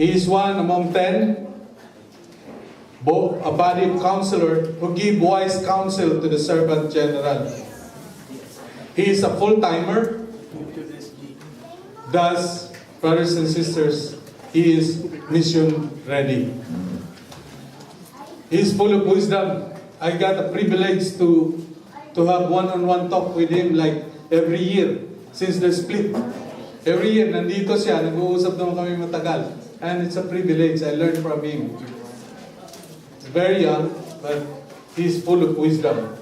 He is one among 10, a body of counselor who give wise counsel to the servant general. He is a full-timer. Thus, brothers and sisters, he is mission ready. He is full of wisdom. I got the privilege to have one-on-one talk with him like every year since the split. Every year, nandito siya, nag-uusap naman kami matagal. And it's a privilege. I learned from him. He's very young, but he's full of wisdom.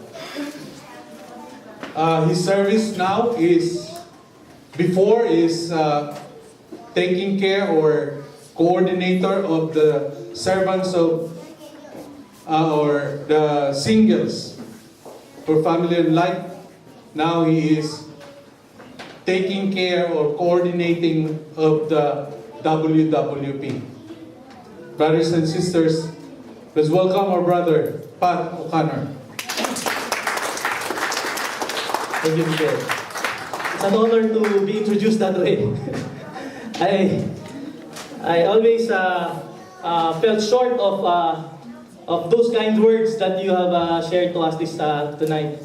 His service now is, before is taking care or coordinator of the servants of or the singles for family and life. Now he is taking care or coordinating of the WWP. Brothers and sisters, let's welcome our brother, Pat Oconer. Thank you, Chair. It's an honor to be introduced that way. I always felt short of those kind words that you have shared to us this tonight.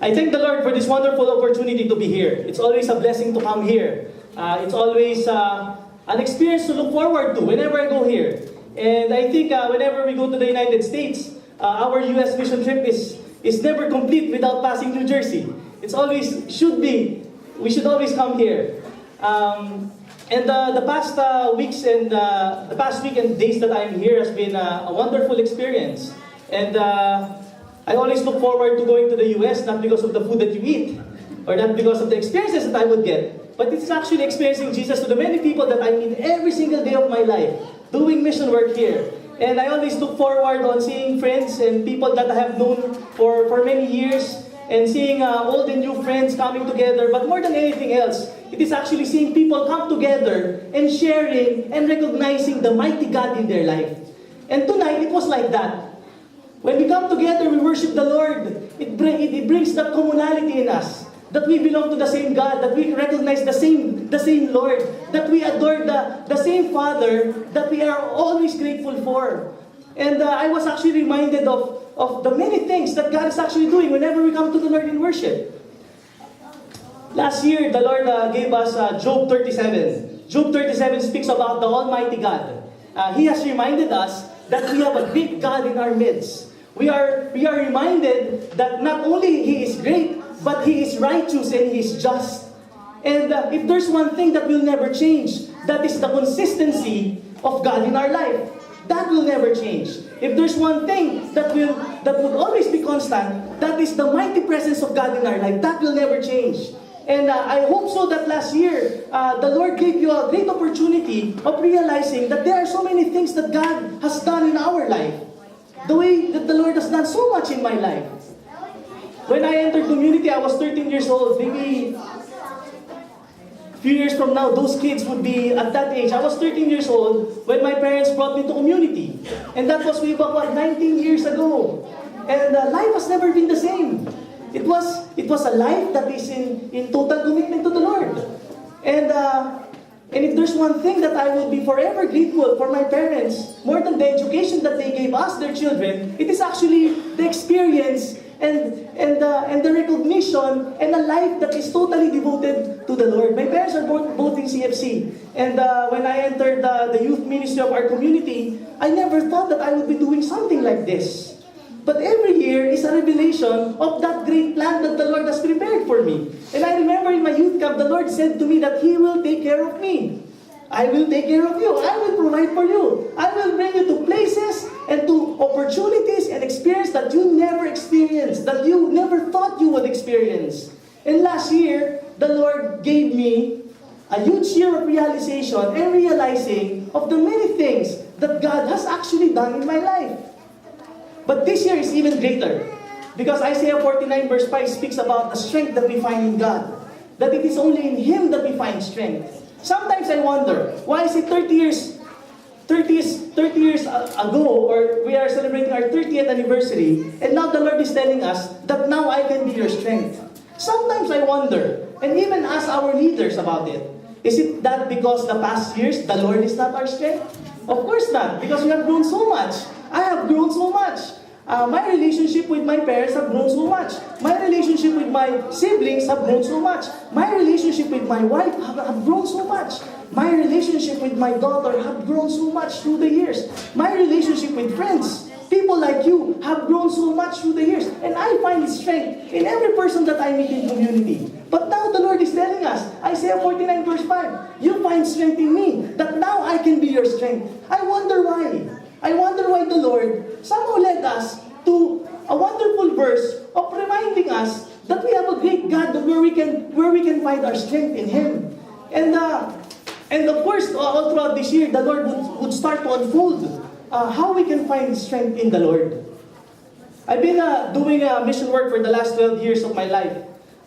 I thank the Lord for this wonderful opportunity to be here. It's always a blessing to come here. It's always an experience to look forward to whenever I go here. And I think whenever we go to the United States, our U.S. mission trip is never complete without passing New Jersey. It's always should be. We should always come here. And the past weeks and the past week and days that I'm here has been a wonderful experience. And I always look forward to going to the U.S. not because of the food that you eat or not because of the experiences that I would get, but it's actually experiencing Jesus to the many people that I meet every single day of my life, doing mission work here. And I always look forward on seeing friends and people that I have known for many years, and seeing old and new friends coming together. But more than anything else, it is actually seeing people come together and sharing and recognizing the mighty God in their life. And tonight, it was like that. When we come together, we worship the Lord. It brings that commonality in us, that we belong to the same God, that we recognize the same Lord, that we adore the same Father that we are always grateful for. And I was actually reminded of the many things that God is actually doing whenever we come to the Lord in worship. Last year, the Lord gave us Job 37. Job 37 speaks about the Almighty God. He has reminded us that we have a great God in our midst. We are reminded that not only He is great, but He is righteous and He is just. And if there's one thing that will never change, that is the consistency of God in our life. That will never change. If there's one thing that would always be constant, that is the mighty presence of God in our life. That will never change. And I hope so that last year, the Lord gave you a great opportunity of realizing that there are so many things that God has done in our life. The way that the Lord has done so much in my life. When I entered community, I was 13 years old. Maybe a few years from now, those kids would be at that age. I was 13 years old when my parents brought me to community. And that was way back, 19 years ago. And life has never been the same. It was a life that is in total commitment to the Lord. And if there's one thing that I will be forever grateful for my parents, more than the education that they gave us, their children, it is actually the experience and the recognition and a life that is totally devoted to the Lord. My parents are both in CFC. And when I entered the youth ministry of our community, I never thought that I would be doing something like this. But every year is a revelation of that great plan that the Lord has prepared for me. And I remember in my youth camp, the Lord said to me that He will take care of me. I will take care of you. I will provide for you. I will bring you to places and to opportunities and experience that you never experienced, that you never thought you would experience. And last year, the Lord gave me a huge year of realization and realizing of the many things that God has actually done in my life. But this year is even greater. Because Isaiah 49 verse 5 speaks about the strength that we find in God. That it is only in Him that we find strength. Sometimes I wonder, why is it 30 years ago, or we are celebrating our 30th anniversary, and now the Lord is telling us that now I can be your strength. Sometimes I wonder, and even ask our leaders about it. Is it that because the past years, the Lord is not our strength? Of course not, because we have grown so much. I have grown so much. My relationship with my parents have grown so much. My relationship with my siblings have grown so much. My relationship with my wife have grown so much. My relationship with my daughter have grown so much through the years. My relationship with friends, people like you, have grown so much through the years. And I find strength in every person that I meet in community. But now the Lord is telling us, Isaiah 49 verse 5, you find strength in me, that now I can be your strength. I wonder why. I wonder why the Lord somehow led us to a wonderful verse of reminding us that we have a great God where we can find our strength in Him. And of course, all throughout this year, the Lord would start to unfold how we can find strength in the Lord. I've been doing mission work for the last 12 years of my life.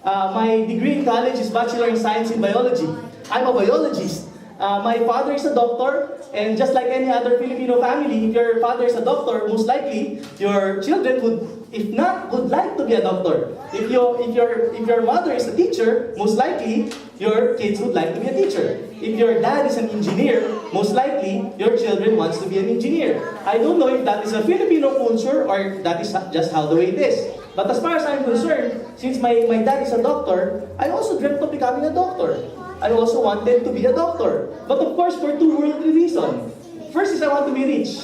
My degree in college is Bachelor in Science in Biology. I'm a biologist. My father is a doctor, and just like any other Filipino family, if your father is a doctor, most likely your children would like to be a doctor. If your mother is a teacher, most likely your kids would like to be a teacher. If your dad is an engineer, most likely your children wants to be an engineer. I don't know if that is a Filipino culture or that is just how the way it is. But as far as I'm concerned, since my dad is a doctor, I also dreamt of becoming a doctor. I also wanted to be a doctor. But of course, for two worldly reasons. First is I want to be rich.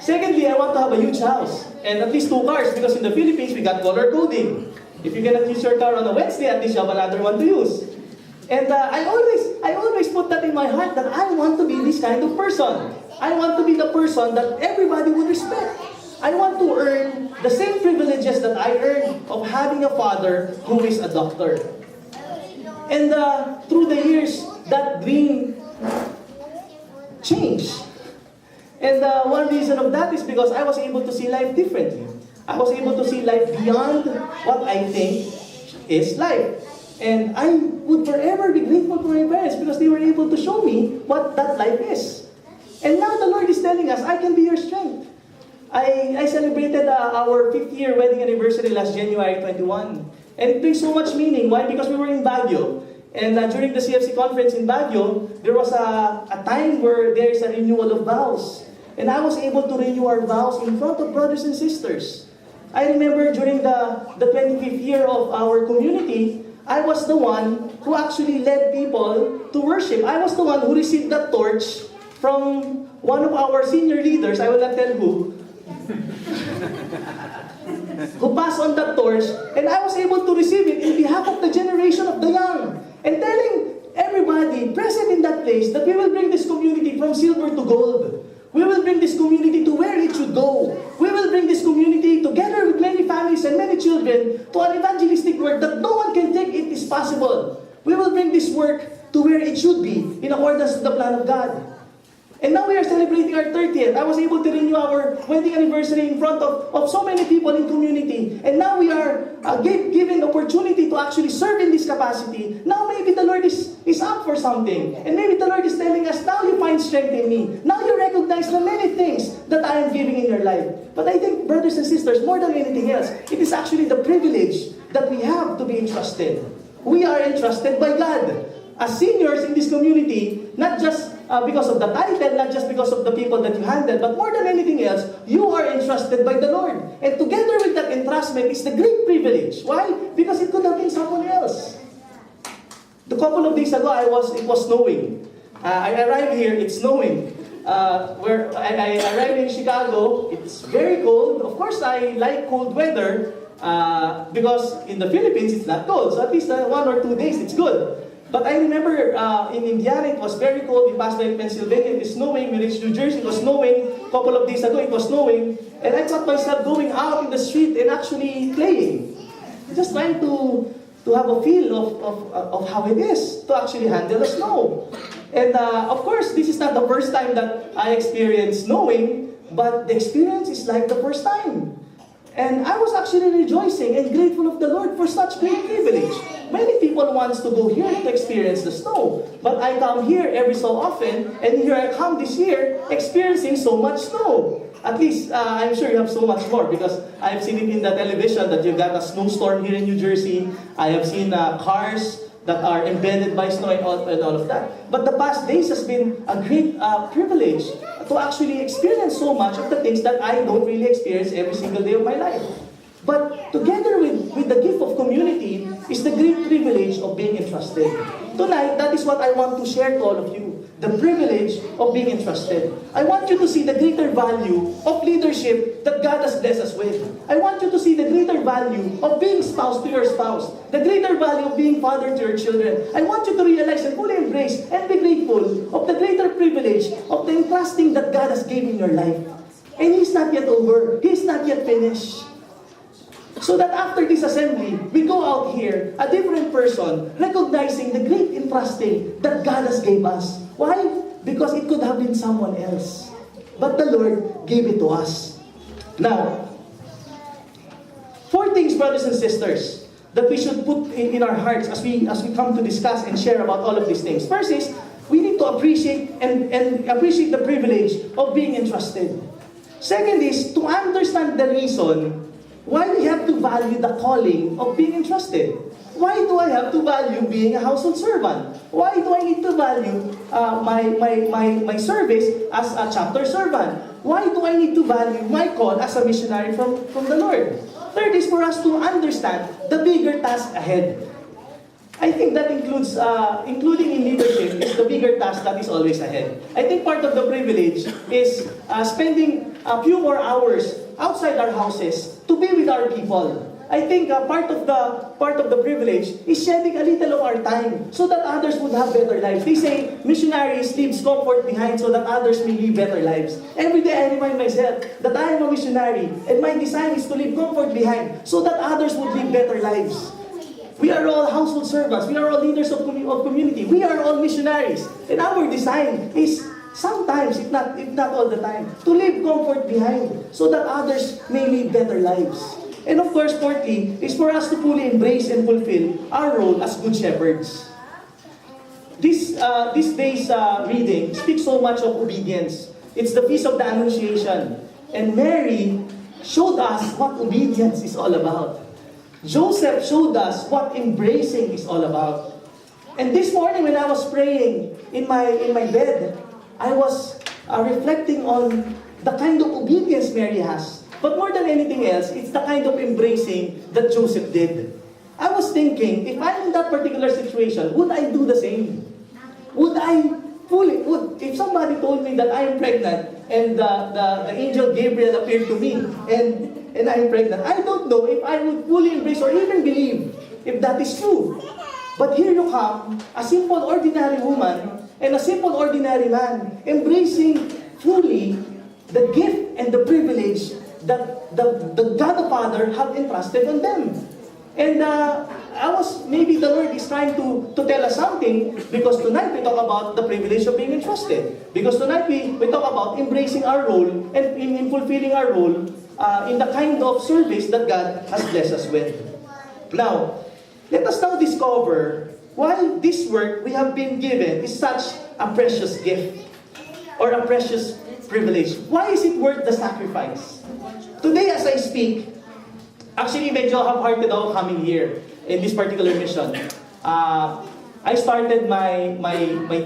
Secondly, I want to have a huge house. And at least 2 cars, because in the Philippines, we got color coding. If you cannot use your car on a Wednesday, at least you have another one to use. And I always put that in my heart that I want to be this kind of person. I want to be the person that everybody would respect. I want to earn the same privileges that I earned of having a father who is a doctor. And through the years, that dream changed. And one reason of that is because I was able to see life differently. I was able to see life beyond what I think is life. And I would forever be grateful for my parents because they were able to show me what that life is. And now the Lord is telling us, I can be your strength. I celebrated our 5th year wedding anniversary last January 21. And it brings so much meaning. Why? Because we were in Baguio. And during the CFC conference in Baguio, there was a time where there is a renewal of vows. And I was able to renew our vows in front of brothers and sisters. I remember during the 25th year of our community, I was the one who actually led people to worship. I was the one who received the torch from one of our senior leaders, I will not tell who passed on that torch, and I was able to receive it in behalf of the generation of the young, and telling everybody present in that place that we will bring this community from silver to gold. We will bring this community to where it should go. We will bring this community together with many families and many children to an evangelistic work that no one can think it is possible. We will bring this work to where it should be in accordance with the plan of God. And now we are celebrating our 30th. I was able to renew our wedding anniversary in front of so many people in community. And now we are given opportunity to actually serve in this capacity. Now maybe the Lord is up for something. And maybe the Lord is telling us, now you find strength in me. Now you recognize the many things that I am giving in your life. But I think, brothers and sisters, more than anything else, it is actually the privilege that we have to be entrusted. We are entrusted by God. As seniors in this community, not just because of the title, not just because of the people that you handle, but more than anything else, you are entrusted by the Lord. And together with that entrustment is the great privilege. Why? Because it could have been someone else. A couple of days ago, it was snowing. I arrived here, it's snowing. Where I arrived in Chicago, it's very cold. Of course, I like cold weather because in the Philippines, it's not cold. So at least 1 or 2 days, it's good. But I remember in Indiana, it was very cold. We passed by Pennsylvania, it was snowing. We reached New Jersey, it was snowing. A couple of days ago, it was snowing. And I caught myself going out in the street and actually playing. Just trying to have a feel of how it is to actually handle the snow. And of course, this is not the first time that I experienced snowing, but the experience is like the first time. And I was actually rejoicing and grateful of the Lord for such great privilege. Many people want to go here to experience the snow. But I come here every so often, and here I come this year experiencing so much snow. At least, I'm sure you have so much more because I've seen it in the television that you got a snowstorm here in New Jersey. I have seen cars that are embedded by snow and all of that. But the past days has been a great privilege to actually experience so much of the things that I don't really experience every single day of my life. But together with the gift of community is the great privilege of being entrusted. Tonight, that is what I want to share to all of you. The privilege of being entrusted. I want you to see the greater value of leadership that God has blessed us with. I want you to see the greater value of being spouse to your spouse. The greater value of being father to your children. I want you to realize and fully embrace and be grateful of the greater privilege of the entrusting that God has given in your life. And He's not yet over. He's not yet finished. So that after this assembly, we go out here, a different person, recognizing the great entrusting that God has gave us. Why? Because it could have been someone else. But the Lord gave it to us. Now, 4 things, brothers and sisters, that we should put in our hearts as we come to discuss and share about all of these things. First is, we need to appreciate and appreciate the privilege of being entrusted. Second is, to understand the reason why we have to value the calling of being entrusted. Why do I have to value being a household servant? Why do I need to value my service as a chapter servant? Why do I need to value my call as a missionary from the Lord? Third is for us to understand the bigger task ahead. I think that includes, including in leadership, is the bigger task that is always ahead. I think part of the privilege is spending a few more hours outside our houses to be with our people. I think part of the privilege is shedding a little of our time so that others would have better lives. They say missionaries leaves comfort behind so that others may live better lives. Every day I remind myself that I am a missionary and my design is to leave comfort behind so that others would live better lives. We are all household servants. We are all leaders of community. We are all missionaries. And our design is sometimes, if not all the time, to leave comfort behind so that others may live better lives. And of course, fourthly, is for us to fully embrace and fulfill our role as good shepherds. This day's reading speaks so much of obedience. It's the Feast of the Annunciation. And Mary showed us what obedience is all about. Joseph showed us what embracing is all about. And this morning when I was praying in my bed, I was reflecting on the kind of obedience Mary has. But more than anything else, it's the kind of embracing that Joseph did. I was thinking, if I'm in that particular situation, would I do the same? If somebody told me that I am pregnant and the angel Gabriel appeared to me and I am pregnant, I don't know if I would fully embrace or even believe if that is true. But here you come, a simple ordinary woman and a simple ordinary man, embracing fully the gift and the privilege that the God the Father have entrusted on them. And maybe the Lord is trying to tell us something, because tonight we talk about the privilege of being entrusted. Because tonight we talk about embracing our role and in fulfilling our role in the kind of service that God has blessed us with. Now, let us now discover why this work we have been given is such a precious gift or a precious privilege. Why is it worth the sacrifice? Today as I speak, actually medyo half-hearted ako coming here in this particular mission. I started my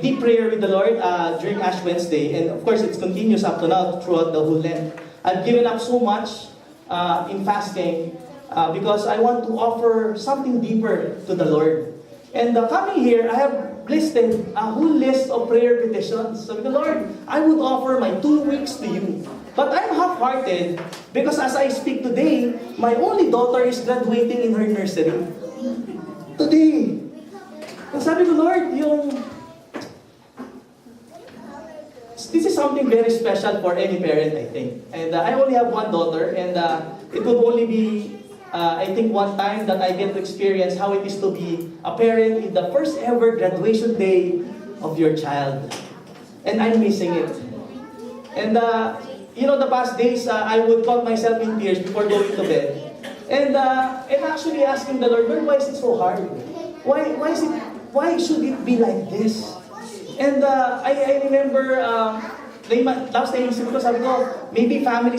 deep prayer with the Lord during Ash Wednesday, and of course it continues up to now throughout the whole Lent. I've given up so much in fasting because I want to offer something deeper to the Lord. And coming here, I have listed a whole list of prayer petitions. So, the Lord, I would offer my 2 weeks to you. But I'm half-hearted because as I speak today, my only daughter is graduating in her nursery. Today. And sabi ko, Lord, this is something very special for any parent, I think. And I only have one daughter, and it would only be I think one time that I get to experience how it is to be a parent in the first ever graduation day of your child. And I'm missing it. And the past days, I would caught myself in tears before going to bed. And actually asking the Lord, why is it so hard? Why should it be like this? And I remember, last time, sabi ko, maybe family